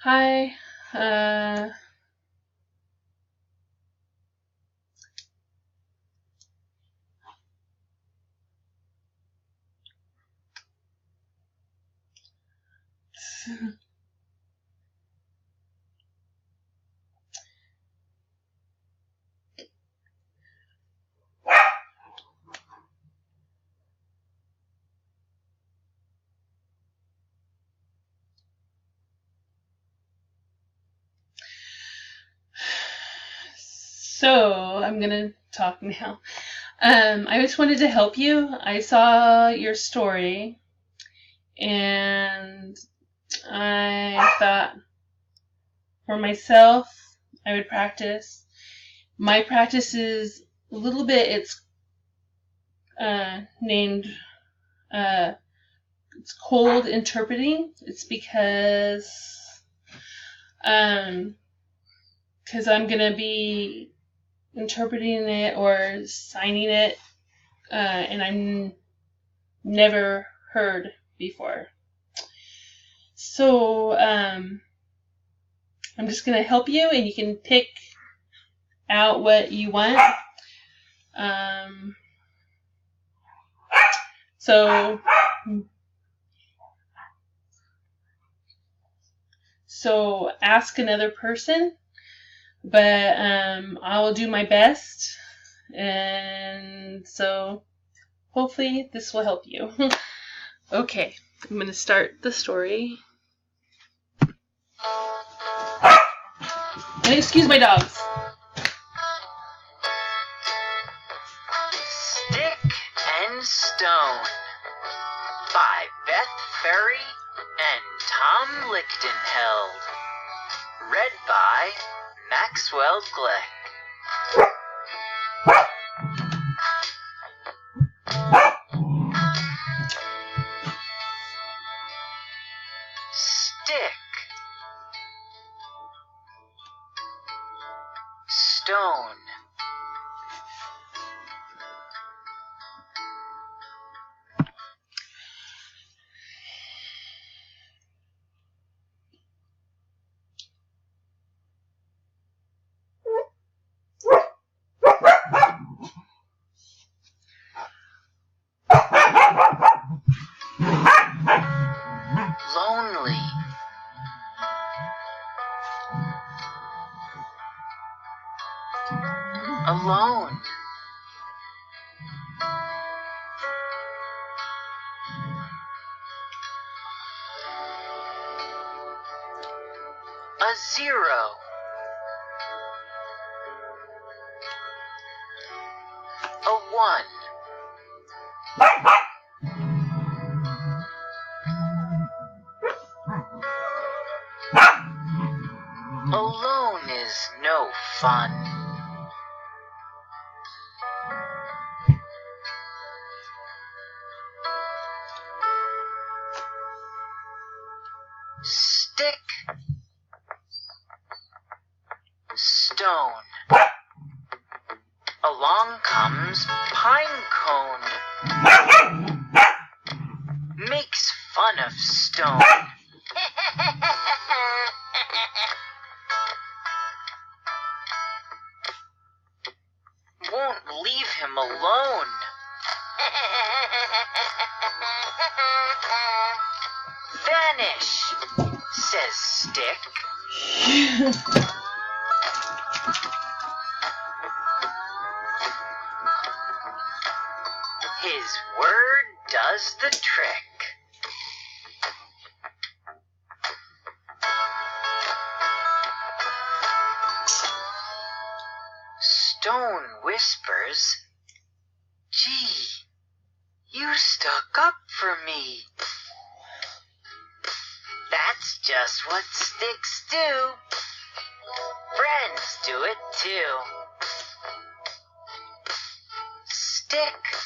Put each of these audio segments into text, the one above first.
Hi. Uh, so I'm gonna talk now. I just wanted to help you. I saw your story, and I thought for myself I would practice. My practice is a little bit. It's named. Uh, it's cold interpreting. It's because I'm gonna be interpreting it or signing it, and I'm never heard before. So I'm just gonna help you, and you can pick out what you want. Um, so so ask another person, but I will do my best, and so hopefully this will help you. Okay, I'm gonna start the story. And excuse my dogs. Stick and Stone by Beth Ferry and Tom Lichtenheld. Read by Maxwell Gleck. Stick. Stone. Lonely. Alone. A zero. A one. Alone is no fun. Stick. Stone. Along comes Pine Cone. Makes fun of Stone. Won't leave him alone. Vanish, says Stick. His word does the trick. Stone whispers, "Gee, you stuck up for me." That's just what sticks do. Friends do it too. Stick.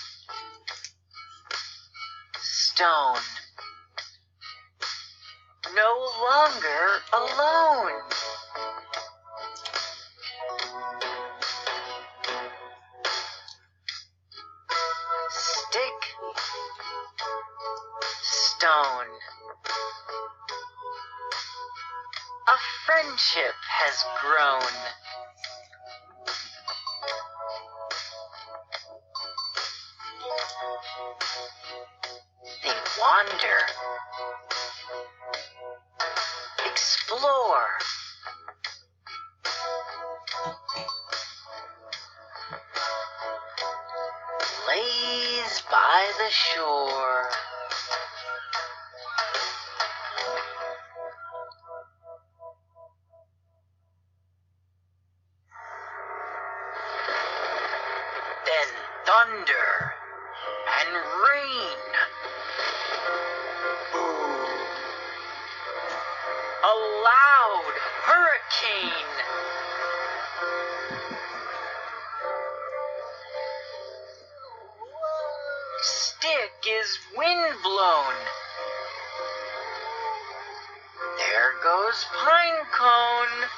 Stone. No longer alone. Stick. Stone. A friendship has grown. They wander, explore, laze by the shore. Then thunder and rain. Boom. A loud hurricane. Stick is windblown. There goes pine cone.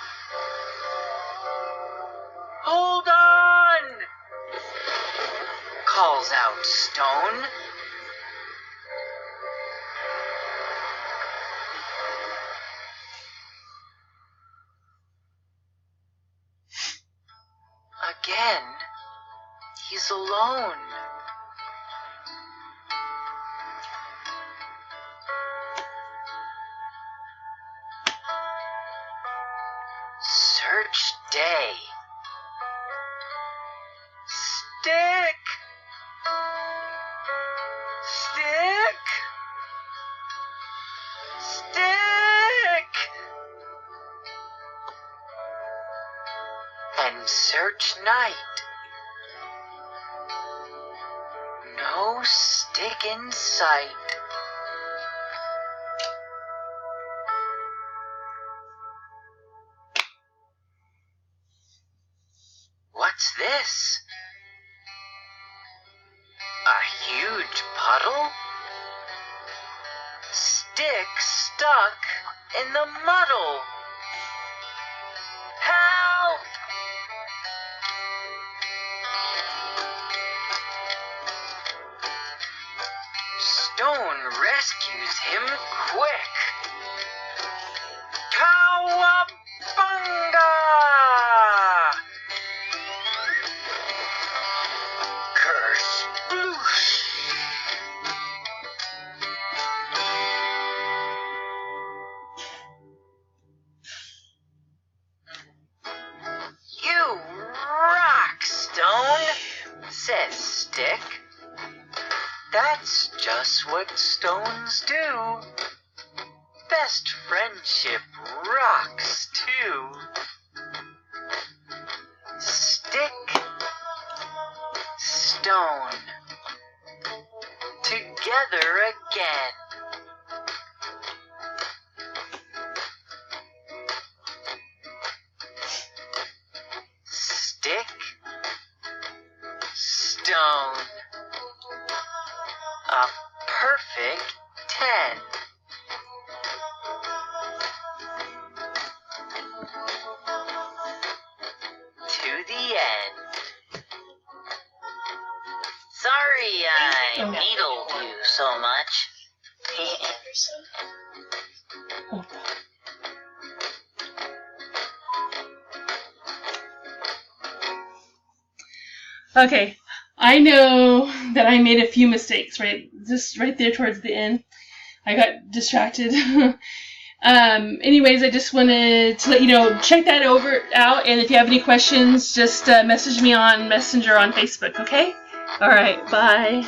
Hold on! Calls out Stone. Again, he's alone. Search day. Stick! Stick! Stick! And search night. No stick in sight. What's this? A huge puddle? Stick stuck in the muddle. Help! Stone rescues him quick. Cowabunga! Curse bloosh! You rock, Stone, says Stick. That's just what stones do. Best friendship rocks too. Stick, Stone, together again. Stick, Stone, a perfect 10. To the end. Sorry I needled you so much. Okay, I know that I made a few mistakes, right? Just right there towards the end. I got distracted. Anyways, I just wanted to let you know, check that out, and if you have any questions, just message me on Messenger on Facebook, okay? Alright, bye.